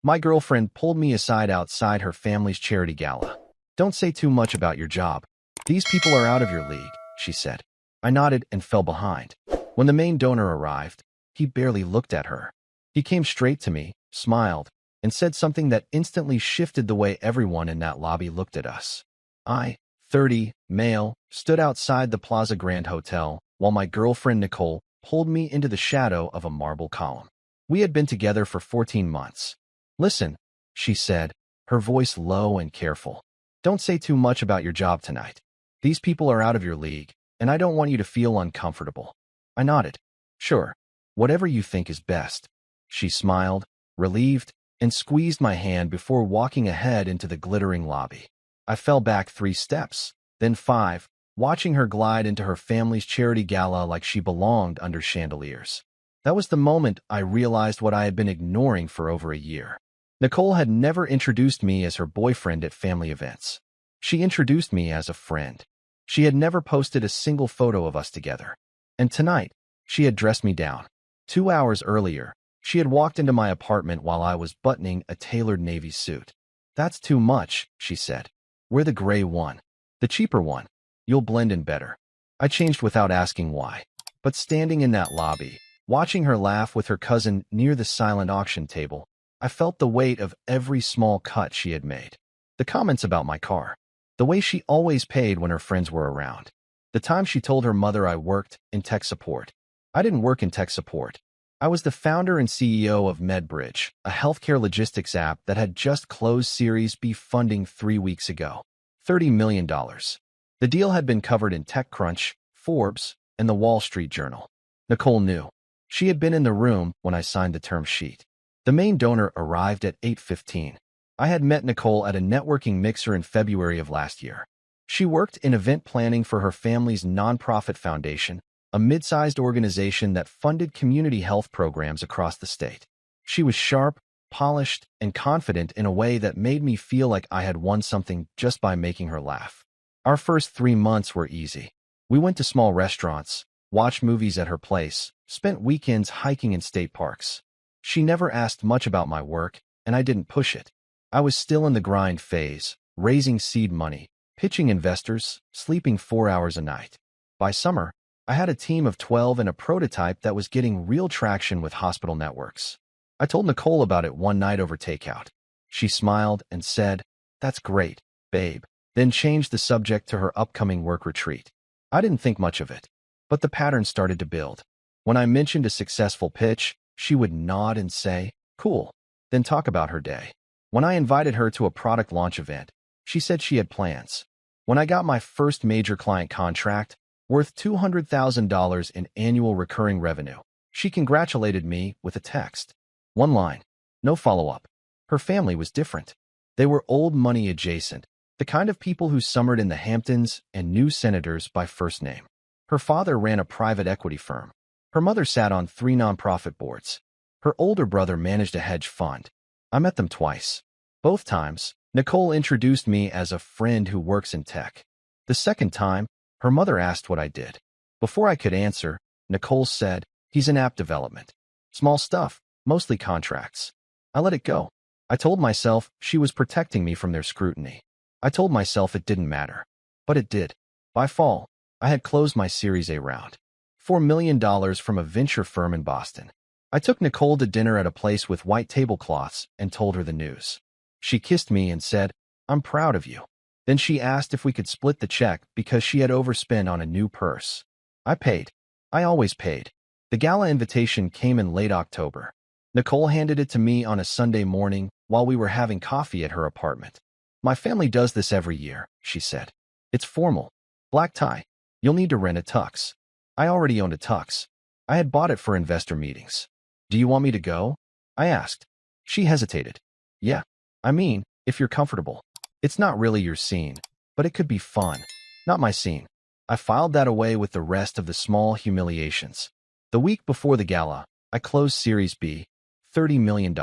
My girlfriend pulled me aside outside her family's charity gala. "Don't say too much about your job. These people are out of your league," she said. I nodded and fell behind. When the main donor arrived, he barely looked at her. He came straight to me, smiled, and said something that instantly shifted the way everyone in that lobby looked at us. I, 30, male, stood outside the Plaza Grand Hotel, while my girlfriend Nicole pulled me into the shadow of a marble column. We had been together for 14 months. "Listen," she said, her voice low and careful. "Don't say too much about your job tonight. These people are out of your league, and I don't want you to feel uncomfortable." I nodded. "Sure, whatever you think is best." She smiled, relieved, and squeezed my hand before walking ahead into the glittering lobby. I fell back 3 steps, then 5, watching her glide into her family's charity gala like she belonged under chandeliers. That was the moment I realized what I had been ignoring for over a year. Nicole had never introduced me as her boyfriend at family events. She introduced me as a friend. She had never posted a single photo of us together. And tonight, she had dressed me down. 2 hours earlier, she had walked into my apartment while I was buttoning a tailored navy suit. "That's too much," she said. "Wear the gray one. The cheaper one. You'll blend in better." I changed without asking why. But standing in that lobby, watching her laugh with her cousin near the silent auction table, I felt the weight of every small cut she had made. The comments about my car. The way she always paid when her friends were around. The time she told her mother I worked in tech support. I didn't work in tech support. I was the founder and CEO of MedBridge, a healthcare logistics app that had just closed Series B funding 3 weeks ago. $30 million. The deal had been covered in TechCrunch, Forbes, and the Wall Street Journal. Nicole knew. She had been in the room when I signed the term sheet. The main donor arrived at 8:15. I had met Nicole at a networking mixer in February of last year. She worked in event planning for her family's nonprofit foundation, a mid-sized organization that funded community health programs across the state. She was sharp, polished, and confident in a way that made me feel like I had won something just by making her laugh. Our first 3 months were easy. We went to small restaurants, watched movies at her place, spent weekends hiking in state parks. She never asked much about my work, and I didn't push it. I was still in the grind phase, raising seed money, pitching investors, sleeping 4 hours a night. By summer, I had a team of 12 and a prototype that was getting real traction with hospital networks. I told Nicole about it one night over takeout. She smiled and said, "That's great, babe," then changed the subject to her upcoming work retreat. I didn't think much of it, but the pattern started to build. When I mentioned a successful pitch, she would nod and say, "Cool," then talk about her day. When I invited her to a product launch event, she said she had plans. When I got my first major client contract, worth $200,000 in annual recurring revenue, she congratulated me with a text. One line. No follow-up. Her family was different. They were old money adjacent, the kind of people who summered in the Hamptons and knew senators by first name. Her father ran a private equity firm. Her mother sat on 3 nonprofit boards. Her older brother managed a hedge fund. I met them twice. Both times, Nicole introduced me as a friend who works in tech. The second time, her mother asked what I did. Before I could answer, Nicole said, "He's in app development. Small stuff, mostly contracts." I let it go. I told myself she was protecting me from their scrutiny. I told myself it didn't matter. But it did. By fall, I had closed my Series A round. $4 million from a venture firm in Boston. I took Nicole to dinner at a place with white tablecloths and told her the news. She kissed me and said, "I'm proud of you." Then she asked if we could split the check because she had overspent on a new purse. I paid. I always paid. The gala invitation came in late October. Nicole handed it to me on a Sunday morning while we were having coffee at her apartment. "My family does this every year," she said. "It's formal. Black tie. You'll need to rent a tux." I already owned a tux. I had bought it for investor meetings. "Do you want me to go?" I asked. She hesitated. "Yeah. I mean, if you're comfortable. It's not really your scene, but it could be fun." Not my scene. I filed that away with the rest of the small humiliations. The week before the gala, I closed Series B, $30 million.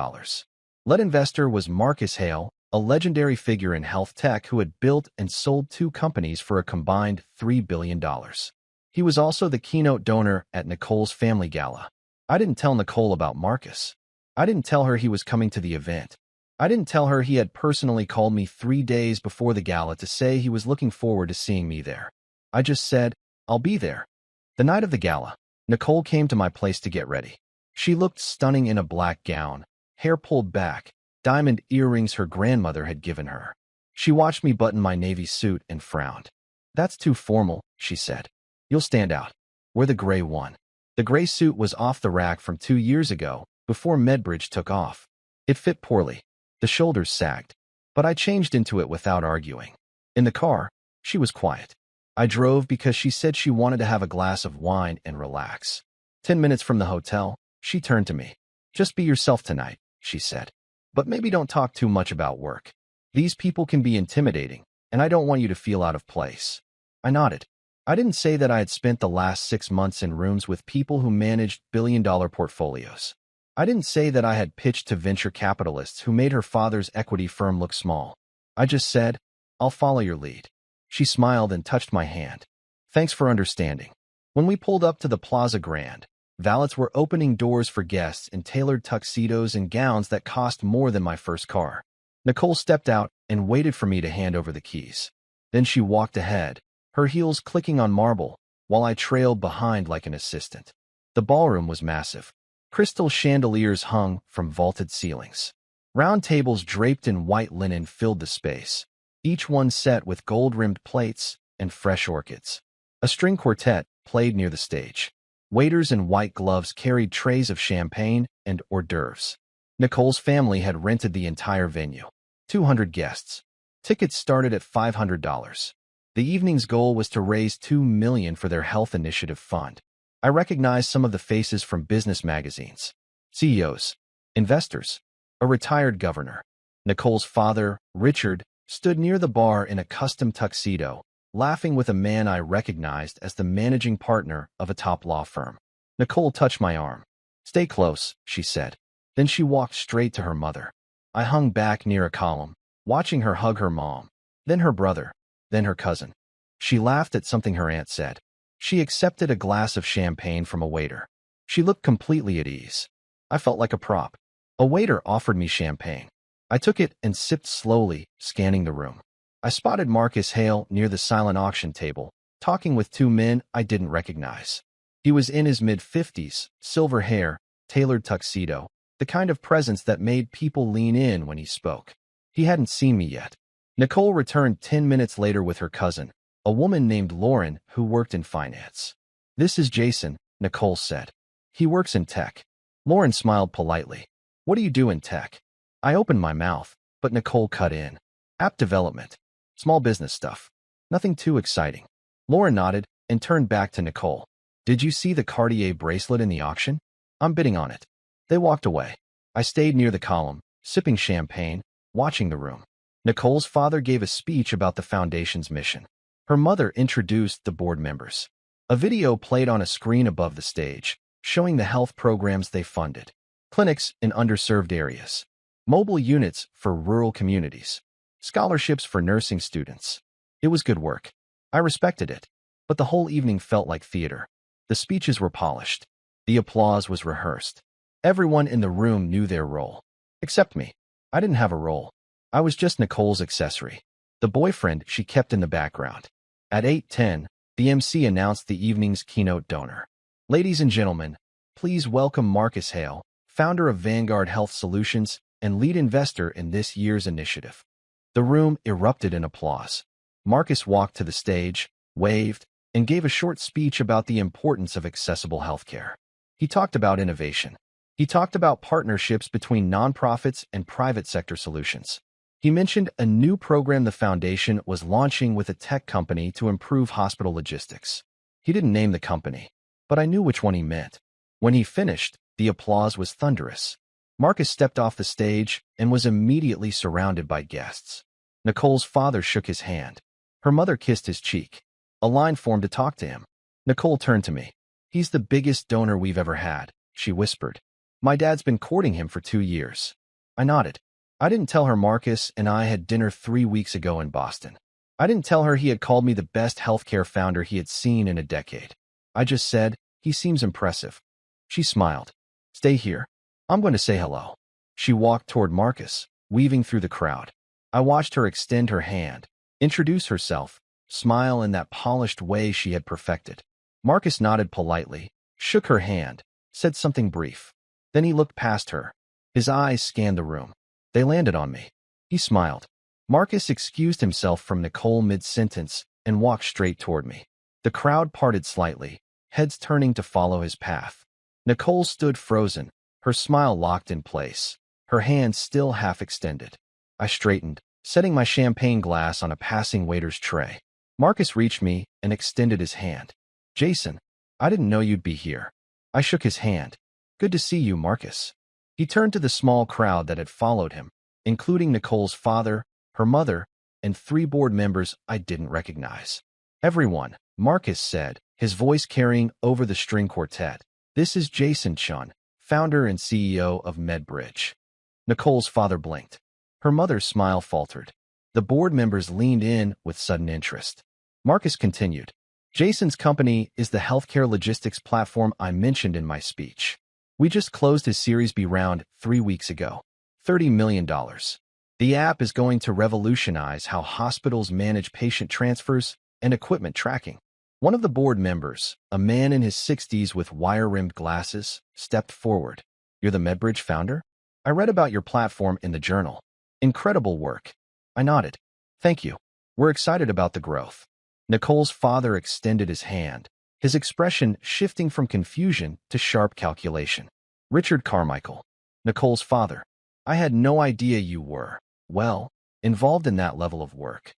Lead investor was Marcus Hale, a legendary figure in health tech who had built and sold 2 companies for a combined $3 billion. He was also the keynote donor at Nicole's family gala. I didn't tell Nicole about Marcus. I didn't tell her he was coming to the event. I didn't tell her he had personally called me 3 days before the gala to say he was looking forward to seeing me there. I just said, I'll be there. The night of the gala, Nicole came to my place to get ready. She looked stunning in a black gown, hair pulled back, diamond earrings her grandmother had given her. She watched me button my navy suit and frowned. That's too formal, she said. You'll stand out. Wear the gray one. The gray suit was off the rack from 2 years ago, before Medbridge took off. It fit poorly. The shoulders sagged. But I changed into it without arguing. In the car, she was quiet. I drove because she said she wanted to have a glass of wine and relax. 10 minutes from the hotel, she turned to me. Just be yourself tonight, she said. But maybe don't talk too much about work. These people can be intimidating, and I don't want you to feel out of place. I nodded. I didn't say that I had spent the last 6 months in rooms with people who managed billion-dollar portfolios. I didn't say that I had pitched to venture capitalists who made her father's equity firm look small. I just said, I'll follow your lead. She smiled and touched my hand. Thanks for understanding. When we pulled up to the Plaza Grand, valets were opening doors for guests in tailored tuxedos and gowns that cost more than my first car. Nicole stepped out and waited for me to hand over the keys. Then she walked ahead, her heels clicking on marble, while I trailed behind like an assistant. The ballroom was massive. Crystal chandeliers hung from vaulted ceilings. Round tables draped in white linen filled the space, each one set with gold-rimmed plates and fresh orchids. A string quartet played near the stage. Waiters in white gloves carried trays of champagne and hors d'oeuvres. Nicole's family had rented the entire venue. 200 guests. Tickets started at $500. The evening's goal was to raise $2 million for their health initiative fund. I recognized some of the faces from business magazines. CEOs, investors, a retired governor. Nicole's father, Richard, stood near the bar in a custom tuxedo, laughing with a man I recognized as the managing partner of a top law firm. Nicole touched my arm. Stay close, she said. Then she walked straight to her mother. I hung back near a column, watching her hug her mom, then her brother, then her cousin. She laughed at something her aunt said. She accepted a glass of champagne from a waiter. She looked completely at ease. I felt like a prop. A waiter offered me champagne. I took it and sipped slowly, scanning the room. I spotted Marcus Hale near the silent auction table, talking with 2 men I didn't recognize. He was in his mid-50s, silver hair, tailored tuxedo, the kind of presence that made people lean in when he spoke. He hadn't seen me yet. Nicole returned 10 minutes later with her cousin, a woman named Lauren who worked in finance. This is Jason, Nicole said. He works in tech. Lauren smiled politely. What do you do in tech? I opened my mouth, but Nicole cut in. App development. Small business stuff. Nothing too exciting. Lauren nodded and turned back to Nicole. Did you see the Cartier bracelet in the auction? I'm bidding on it. They walked away. I stayed near the column, sipping champagne, watching the room. Nicole's father gave a speech about the foundation's mission. Her mother introduced the board members. A video played on a screen above the stage, showing the health programs they funded. Clinics in underserved areas. Mobile units for rural communities. Scholarships for nursing students. It was good work. I respected it. But the whole evening felt like theater. The speeches were polished. The applause was rehearsed. Everyone in the room knew their role. Except me. I didn't have a role. I was just Nicole's accessory. The boyfriend she kept in the background. At 8:10, the MC announced the evening's keynote donor. Ladies and gentlemen, please welcome Marcus Hale, founder of Vanguard Health Solutions and lead investor in this year's initiative. The room erupted in applause. Marcus walked to the stage, waved, and gave a short speech about the importance of accessible healthcare. He talked about innovation. He talked about partnerships between nonprofits and private sector solutions. He mentioned a new program the foundation was launching with a tech company to improve hospital logistics. He didn't name the company, but I knew which one he meant. When he finished, the applause was thunderous. Marcus stepped off the stage and was immediately surrounded by guests. Nicole's father shook his hand. Her mother kissed his cheek. A line formed to talk to him. Nicole turned to me. He's the biggest donor we've ever had, she whispered. My dad's been courting him for 2 years. I nodded. I didn't tell her Marcus and I had dinner 3 weeks ago in Boston. I didn't tell her he had called me the best healthcare founder he had seen in a decade. I just said, he seems impressive. She smiled. Stay here. I'm going to say hello. She walked toward Marcus. weaving through the crowd. I watched her extend her hand, introduce herself, smile in that polished way she had perfected. Marcus nodded politely, shook her hand, said something brief. Then he looked past her. His eyes scanned the room. They landed on me. He smiled. Marcus excused himself from Nicole mid-sentence and walked straight toward me. The crowd parted slightly, heads turning to follow his path. Nicole stood frozen, her smile locked in place, her hand still half extended. I straightened, setting my champagne glass on a passing waiter's tray. Marcus reached me and extended his hand. Jason, I didn't know you'd be here. I shook his hand. Good to see you, Marcus. He turned to the small crowd that had followed him, including Nicole's father, her mother, and 3 board members I didn't recognize. Everyone, Marcus said, his voice carrying over the string quartet. This is Jason Chun, founder and CEO of MedBridge. Nicole's father blinked. Her mother's smile faltered. The board members leaned in with sudden interest. Marcus continued. Jason's company is the healthcare logistics platform I mentioned in my speech. We just closed his Series B round 3 weeks ago. $30 million. The app is going to revolutionize how hospitals manage patient transfers and equipment tracking. One of the board members, a man in his 60s with wire-rimmed glasses, stepped forward. You're the MedBridge founder? I read about your platform in the journal. Incredible work. I nodded. Thank you. We're excited about the growth. Nicole's father extended his hand, his expression shifting from confusion to sharp calculation. Richard Carmichael, Nicole's father. I had no idea you were, well, involved in that level of work.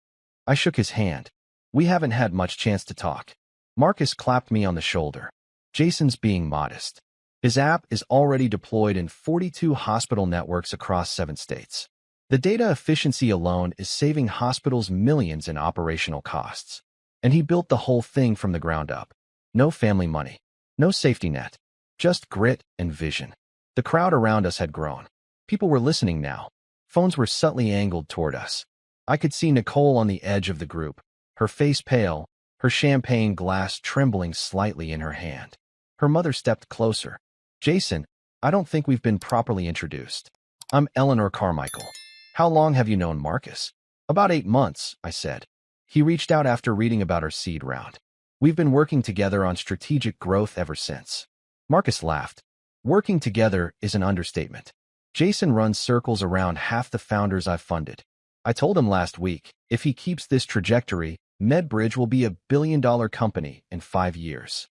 I shook his hand. We haven't had much chance to talk. Marcus clapped me on the shoulder. Jason's being modest. His app is already deployed in 42 hospital networks across 7 states. The data efficiency alone is saving hospitals millions in operational costs. And he built the whole thing from the ground up. No family money. No safety net. Just grit and vision. The crowd around us had grown. People were listening now. Phones were subtly angled toward us. I could see Nicole on the edge of the group, her face pale, her champagne glass trembling slightly in her hand. Her mother stepped closer. Jason, I don't think we've been properly introduced. I'm Eleanor Carmichael. How long have you known Marcus? About 8 months, I said. He reached out after reading about our seed round. We've been working together on strategic growth ever since. Marcus laughed. Working together is an understatement. Jason runs circles around half the founders I've funded. I told him last week, if he keeps this trajectory, MedBridge will be a billion-dollar company in 5 years.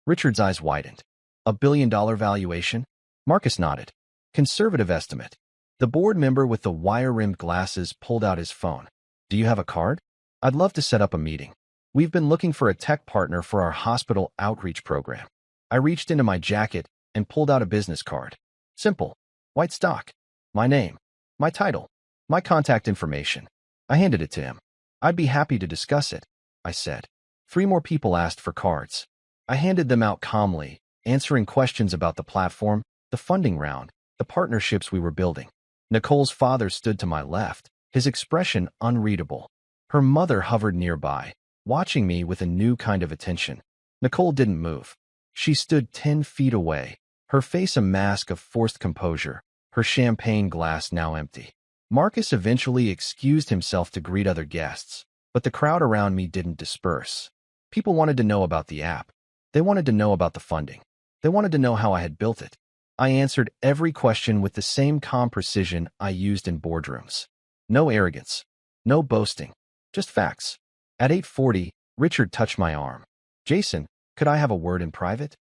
Richard's eyes widened. A billion-dollar valuation? Marcus nodded. Conservative estimate. The board member with the wire-rimmed glasses pulled out his phone. Do you have a card? I'd love to set up a meeting. We've been looking for a tech partner for our hospital outreach program. I reached into my jacket and pulled out a business card. Simple. White stock. My name. My title. My contact information. I handed it to him. I'd be happy to discuss it, I said. 3 more people asked for cards. I handed them out calmly, answering questions about the platform, the funding round, the partnerships we were building. Nicole's father stood to my left, his expression unreadable. Her mother hovered nearby, watching me with a new kind of attention. Nicole didn't move. She stood 10 feet away, her face a mask of forced composure, her champagne glass now empty. Marcus eventually excused himself to greet other guests, but the crowd around me didn't disperse. People wanted to know about the app. They wanted to know about the funding. They wanted to know how I had built it. I answered every question with the same calm precision I used in boardrooms. No arrogance. No boasting. Just facts. At 8:40, Richard touched my arm. Jason, could I have a word in private?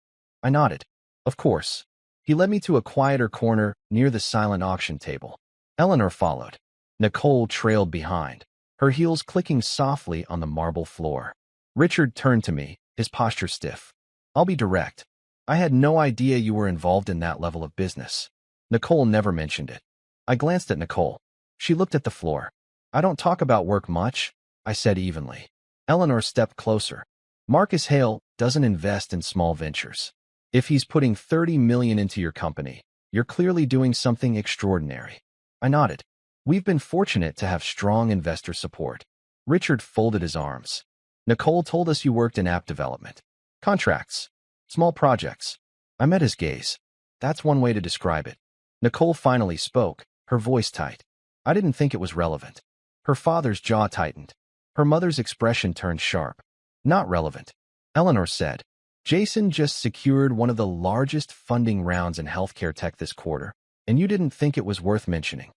I nodded. Of course. He led me to a quieter corner near the silent auction table. Eleanor followed. Nicole trailed behind, her heels clicking softly on the marble floor. Richard turned to me, his posture stiff. I'll be direct. I had no idea you were involved in that level of business. Nicole never mentioned it. I glanced at Nicole. She looked at the floor. I don't talk about work much, I said evenly. Eleanor stepped closer. Marcus Hale doesn't invest in small ventures. If he's putting $30 million into your company, you're clearly doing something extraordinary. I nodded. We've been fortunate to have strong investor support. Richard folded his arms. Nicole told us you worked in app development. Contracts. Small projects. I met his gaze. That's one way to describe it. Nicole finally spoke, her voice tight. I didn't think it was relevant. Her father's jaw tightened. Her mother's expression turned sharp. Not relevant. Eleanor said, Jason just secured one of the largest funding rounds in healthcare tech this quarter, and you didn't think it was worth mentioning.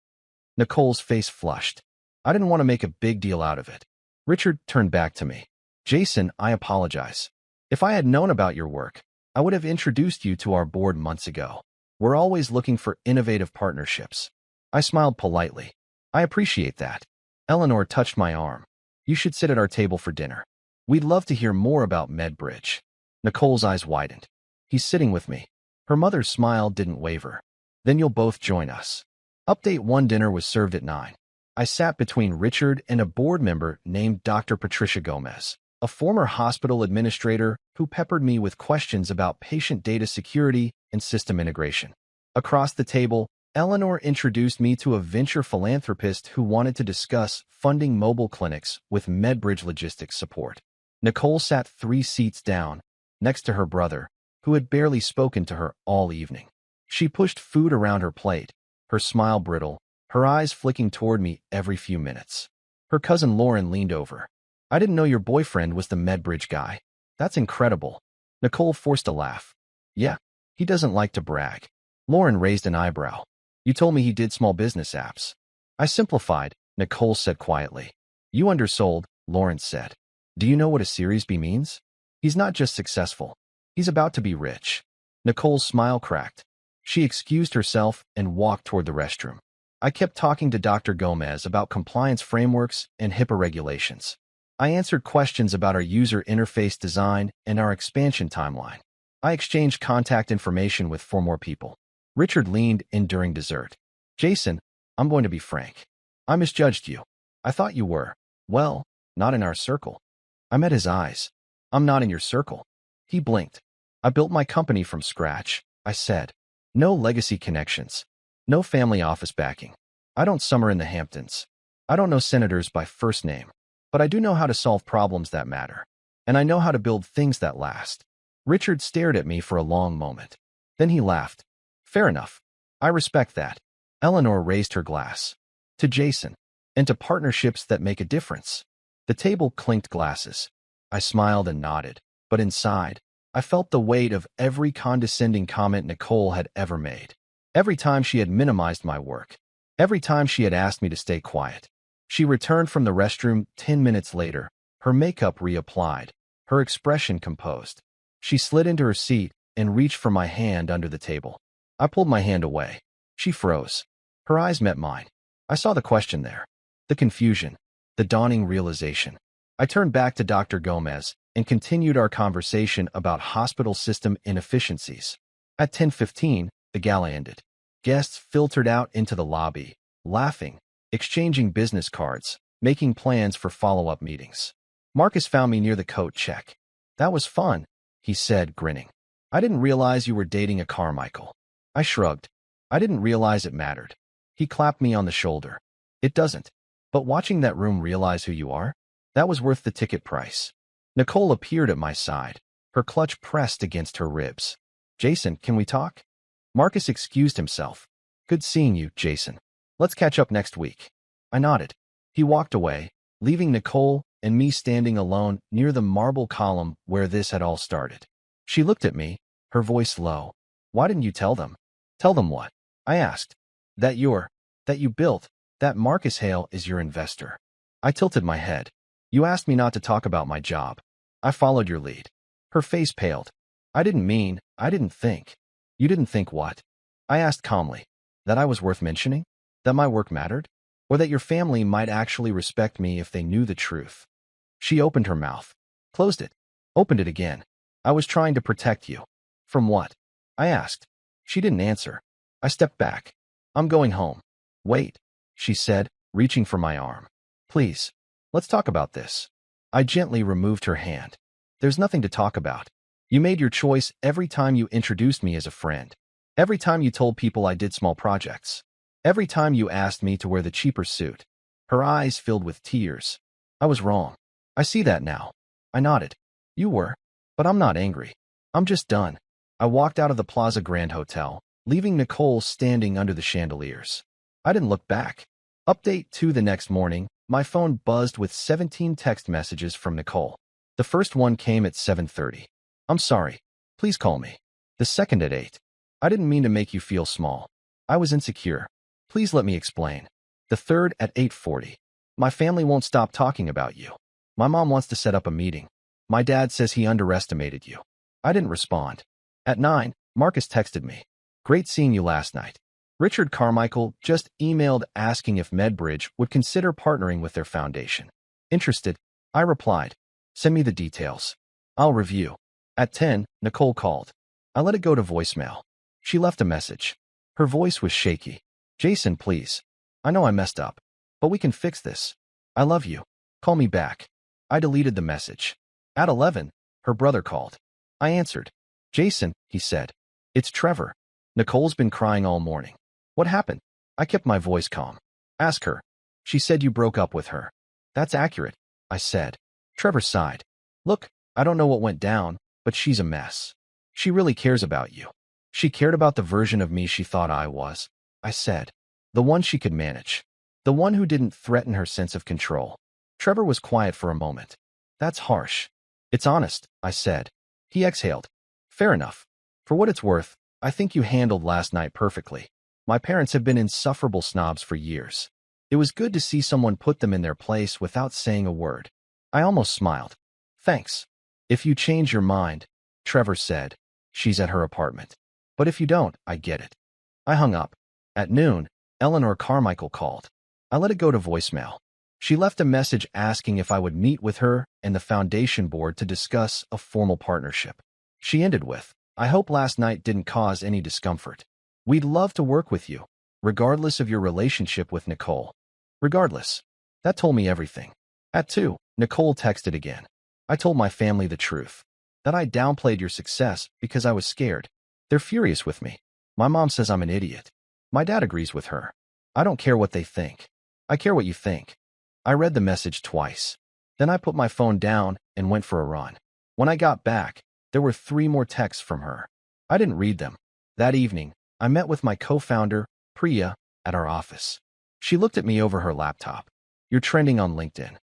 Nicole's face flushed. I didn't want to make a big deal out of it. Richard turned back to me. Jason, I apologize. If I had known about your work, I would have introduced you to our board months ago. We're always looking for innovative partnerships. I smiled politely. I appreciate that. Eleanor touched my arm. You should sit at our table for dinner. We'd love to hear more about MedBridge. Nicole's eyes widened. He's sitting with me. Her mother's smile didn't waver. Then you'll both join us. Update 1 dinner was served at 9. I sat between Richard and a board member named Dr. Patricia Gomez, a former hospital administrator who peppered me with questions about patient data security and system integration. Across the table, Eleanor introduced me to a venture philanthropist who wanted to discuss funding mobile clinics with MedBridge logistics support. Nicole sat 3 seats down, next to her brother, who had barely spoken to her all evening. She pushed food around her plate, her smile brittle, her eyes flicking toward me every few minutes. Her cousin Lauren leaned over. I didn't know your boyfriend was the MedBridge guy. That's incredible. Nicole forced a laugh. Yeah, he doesn't like to brag. Lauren raised an eyebrow. You told me he did small business apps. I simplified, Nicole said quietly. You undersold, Lauren said. Do you know what a Series B means? He's not just successful. He's about to be rich. Nicole's smile cracked. She excused herself and walked toward the restroom. I kept talking to Dr. Gomez about compliance frameworks and HIPAA regulations. I answered questions about our user interface design and our expansion timeline. I exchanged contact information with 4 more people. Richard leaned in during dessert. Jason, I'm going to be frank. I misjudged you. I thought you were, well, not in our circle. I met his eyes. I'm not in your circle. He blinked. I built my company from scratch, I said. No legacy connections. No family office backing. I don't summer in the Hamptons. I don't know senators by first name, but I do know how to solve problems that matter. And I know how to build things that last. Richard stared at me for a long moment. Then he laughed. Fair enough. I respect that. Eleanor raised her glass. To Jason. And to partnerships that make a difference. The table clinked glasses. I smiled and nodded, but inside, I felt the weight of every condescending comment Nicole had ever made. Every time she had minimized my work. Every time she had asked me to stay quiet. She returned from the restroom 10 minutes later, her makeup reapplied, her expression composed. She slid into her seat and reached for my hand under the table. I pulled my hand away. She froze. Her eyes met mine. I saw the question there. The confusion. The dawning realization. I turned back to Dr. Gomez and continued our conversation about hospital system inefficiencies. At 10:15, the gala ended. Guests filtered out into the lobby, laughing, exchanging business cards, making plans for follow-up meetings. Marcus found me near the coat check. That was fun, he said, grinning. I didn't realize you were dating a Carmichael. I shrugged. I didn't realize it mattered. He clapped me on the shoulder. It doesn't. But watching that room realize who you are, that was worth the ticket price. Nicole appeared at my side, her clutch pressed against her ribs. Jason, can we talk? Marcus excused himself. Good seeing you, Jason. Let's catch up next week. I nodded. He walked away, leaving Nicole and me standing alone near the marble column where this had all started. She looked at me, her voice low. Why didn't you tell them? Tell them what? I asked. That you built, that Marcus Hale is your investor. I tilted my head. You asked me not to talk about my job. I followed your lead. Her face paled. I didn't think. You didn't think what? I asked calmly. That I was worth mentioning? That my work mattered? Or that your family might actually respect me if they knew the truth? She opened her mouth. Closed it. Opened it again. I was trying to protect you. From what? I asked. She didn't answer. I stepped back. I'm going home. Wait, she said, reaching for my arm. Please, let's talk about this. I gently removed her hand. There's nothing to talk about. You made your choice every time you introduced me as a friend. Every time you told people I did small projects. Every time you asked me to wear the cheaper suit. Her eyes filled with tears. I was wrong. I see that now. I nodded. You were. But I'm not angry. I'm just done. I walked out of the Plaza Grand Hotel, leaving Nicole standing under the chandeliers. I didn't look back. Update 2 the next morning, my phone buzzed with 17 text messages from Nicole. The first one came at 7:30. I'm sorry. Please call me. The second at 8. I didn't mean to make you feel small. I was insecure. Please let me explain. The third at 8:40. My family won't stop talking about you. My mom wants to set up a meeting. My dad says he underestimated you. I didn't respond. At 9, Marcus texted me. Great seeing you last night. Richard Carmichael just emailed asking if MedBridge would consider partnering with their foundation. Interested? I replied. Send me the details. I'll review. At 10, Nicole called. I let it go to voicemail. She left a message. Her voice was shaky. Jason, please. I know I messed up, but we can fix this. I love you. Call me back. I deleted the message. At 11, her brother called. I answered. Jason, he said. It's Trevor. Nicole's been crying all morning. What happened? I kept my voice calm. Ask her. She said you broke up with her. That's accurate, I said. Trevor sighed. Look, I don't know what went down, but she's a mess. She really cares about you. She cared about the version of me she thought I was, I said. The one she could manage. The one who didn't threaten her sense of control. Trevor was quiet for a moment. That's harsh. It's honest, I said. He exhaled. Fair enough. For what it's worth, I think you handled last night perfectly. My parents have been insufferable snobs for years. It was good to see someone put them in their place without saying a word. I almost smiled. Thanks. If you change your mind, Trevor said. She's at her apartment. But if you don't, I get it. I hung up. At noon, Eleanor Carmichael called. I let it go to voicemail. She left a message asking if I would meet with her and the foundation board to discuss a formal partnership. She ended with, I hope last night didn't cause any discomfort. We'd love to work with you, regardless of your relationship with Nicole. Regardless. That told me everything. At 2, Nicole texted again. I told my family the truth. That I downplayed your success because I was scared. They're furious with me. My mom says I'm an idiot. My dad agrees with her. I don't care what they think. I care what you think. I read the message twice. Then I put my phone down and went for a run. When I got back, there were 3 more texts from her. I didn't read them. That evening, I met with my co-founder, Priya, at our office. She looked at me over her laptop. You're trending on LinkedIn.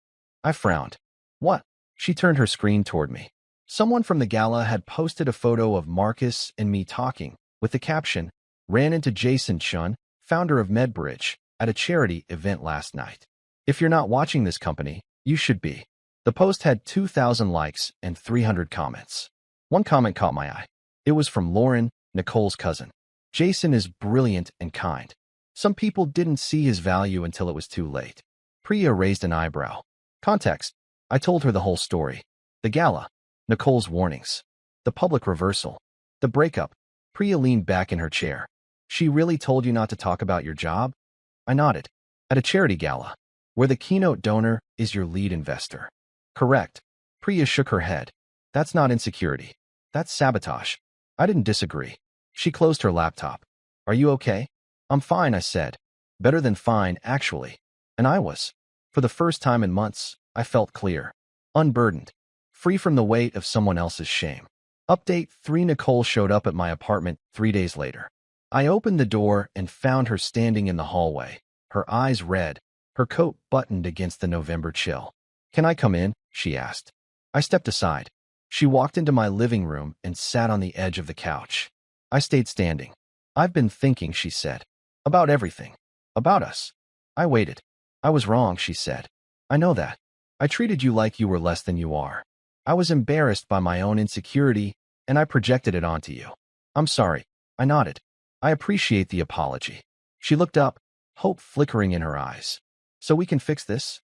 I frowned. What? She turned her screen toward me. Someone from the Gala had posted a photo of Marcus and me talking, with the caption, ran into Jason Chun, founder of MedBridge, at a charity event last night. If you're not watching this company, you should be. The post had 2,000 likes and 300 comments. One comment caught my eye. It was from Lauren, Nicole's cousin. Jason is brilliant and kind. Some people didn't see his value until it was too late. Priya raised an eyebrow. Context. I told her the whole story. The Gala. Nicole's warnings. The public reversal. The breakup. Priya leaned back in her chair. She really told you not to talk about your job? I nodded. At a charity gala, where the keynote donor is your lead investor. Correct. Priya shook her head. That's not insecurity. That's sabotage. I didn't disagree. She closed her laptop. Are you okay? I'm fine, I said. Better than fine, actually. And I was. For the first time in months, I felt clear. Unburdened. Free from the weight of someone else's shame. Update 3 Nicole showed up at my apartment 3 days later. I opened the door and found her standing in the hallway, her eyes red, her coat buttoned against the November chill. Can I come in? She asked. I stepped aside. She walked into my living room and sat on the edge of the couch. I stayed standing. I've been thinking, she said. About everything. About us. I waited. I was wrong, she said. I know that. I treated you like you were less than you are. I was embarrassed by my own insecurity, and I projected it onto you. I'm sorry. I nodded. I appreciate the apology. She looked up, hope flickering in her eyes. So we can fix this?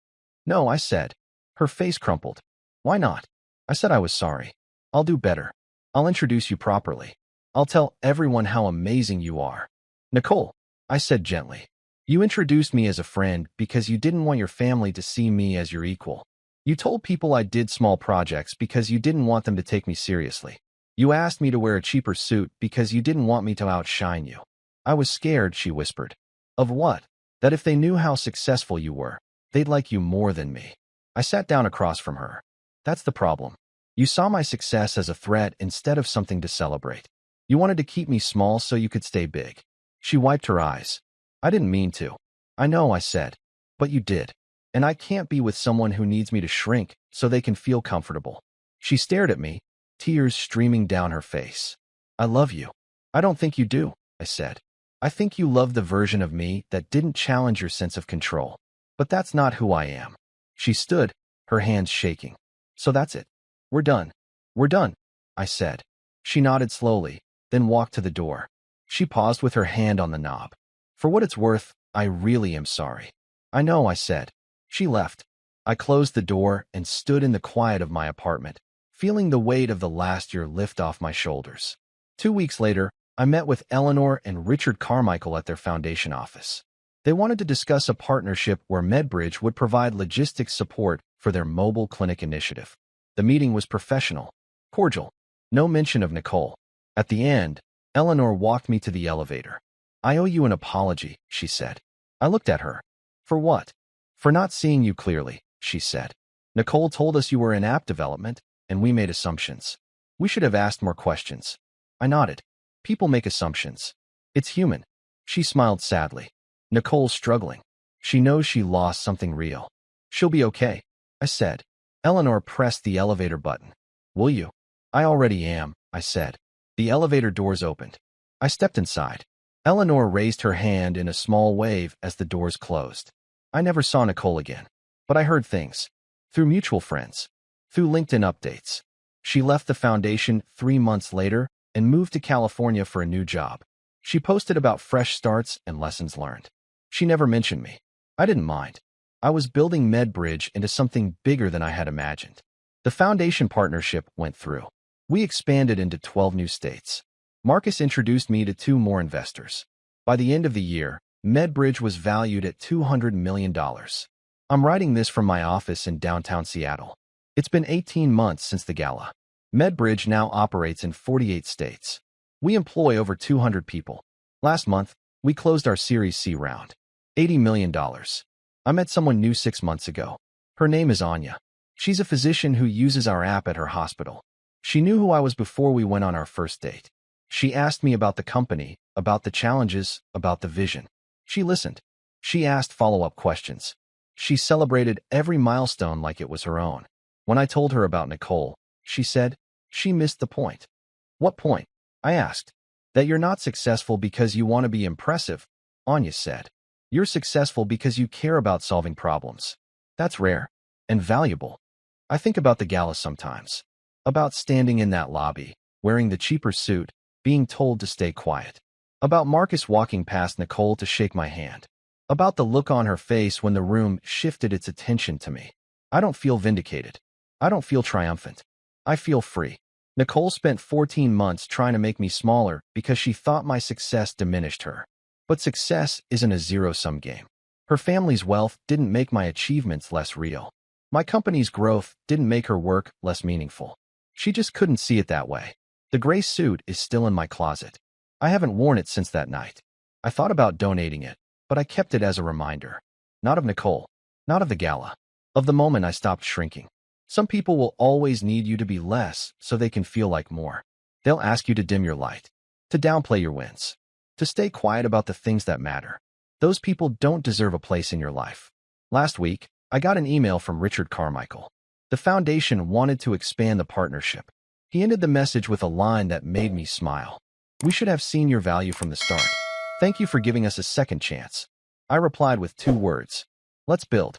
No, I said. Her face crumpled. Why not? I said I was sorry. I'll do better. I'll introduce you properly. I'll tell everyone how amazing you are. Nicole, I said gently. You introduced me as a friend because you didn't want your family to see me as your equal. You told people I did small projects because you didn't want them to take me seriously. You asked me to wear a cheaper suit because you didn't want me to outshine you. I was scared, she whispered. Of what? That if they knew how successful you were, they'd like you more than me. I sat down across from her. That's the problem. You saw my success as a threat instead of something to celebrate. You wanted to keep me small so you could stay big. She wiped her eyes. I didn't mean to. I know, I said. But you did. And I can't be with someone who needs me to shrink so they can feel comfortable. She stared at me, tears streaming down her face. I love you. I don't think you do, I said. I think you love the version of me that didn't challenge your sense of control. But that's not who I am. She stood, her hands shaking. So that's it. We're done. We're done, I said. She nodded slowly, then walked to the door. She paused with her hand on the knob. For what it's worth, I really am sorry. I know, I said. She left. I closed the door and stood in the quiet of my apartment, feeling the weight of the last year lift off my shoulders. 2 weeks later, I met with Eleanor and Richard Carmichael at their foundation office. They wanted to discuss a partnership where MedBridge would provide logistics support for their mobile clinic initiative. The meeting was professional, cordial, no mention of Nicole. At the end, Eleanor walked me to the elevator. I owe you an apology, she said. I looked at her. For what? For not seeing you clearly, she said. Nicole told us you were in app development, and we made assumptions. We should have asked more questions. I nodded. People make assumptions. It's human. She smiled sadly. Nicole's struggling. She knows she lost something real. She'll be okay, I said. Eleanor pressed the elevator button. Will you? I already am, I said. The elevator doors opened. I stepped inside. Eleanor raised her hand in a small wave as the doors closed. I never saw Nicole again, but I heard things. Through mutual friends. Through LinkedIn updates. She left the foundation 3 months later and moved to California for a new job. She posted about fresh starts and lessons learned. She never mentioned me. I didn't mind. I was building MedBridge into something bigger than I had imagined. The foundation partnership went through. We expanded into 12 new states. Marcus introduced me to 2 more investors. By the end of the year, MedBridge was valued at $200 million. I'm writing this from my office in downtown Seattle. It's been 18 months since the Gala. MedBridge now operates in 48 states. We employ over 200 people. Last month, we closed our Series C round. $80 million. I met someone new 6 months ago. Her name is Anya. She's a physician who uses our app at her hospital. She knew who I was before we went on our first date. She asked me about the company, about the challenges, about the vision. She listened. She asked follow-up questions. She celebrated every milestone like it was her own. When I told her about Nicole, she said, she missed the point. What point? I asked. That you're not successful because you want to be impressive, Anya said. You're successful because you care about solving problems. That's rare and valuable. I think about the Gala sometimes. About standing in that lobby, wearing the cheaper suit, being told to stay quiet. About Marcus walking past Nicole to shake my hand. About the look on her face when the room shifted its attention to me. I don't feel vindicated. I don't feel triumphant. I feel free. Nicole spent 14 months trying to make me smaller because she thought my success diminished her. But success isn't a zero-sum game. Her family's wealth didn't make my achievements less real. My company's growth didn't make her work less meaningful. She just couldn't see it that way. The gray suit is still in my closet. I haven't worn it since that night. I thought about donating it, but I kept it as a reminder. Not of Nicole, not of the Gala, of the moment I stopped shrinking. Some people will always need you to be less so they can feel like more. They'll ask you to dim your light, to downplay your wins, to stay quiet about the things that matter. Those people don't deserve a place in your life. Last week, I got an email from Richard Carmichael. The foundation wanted to expand the partnership. He ended the message with a line that made me smile. We should have seen your value from the start. Thank you for giving us a second chance. I replied with 2 words. Let's build.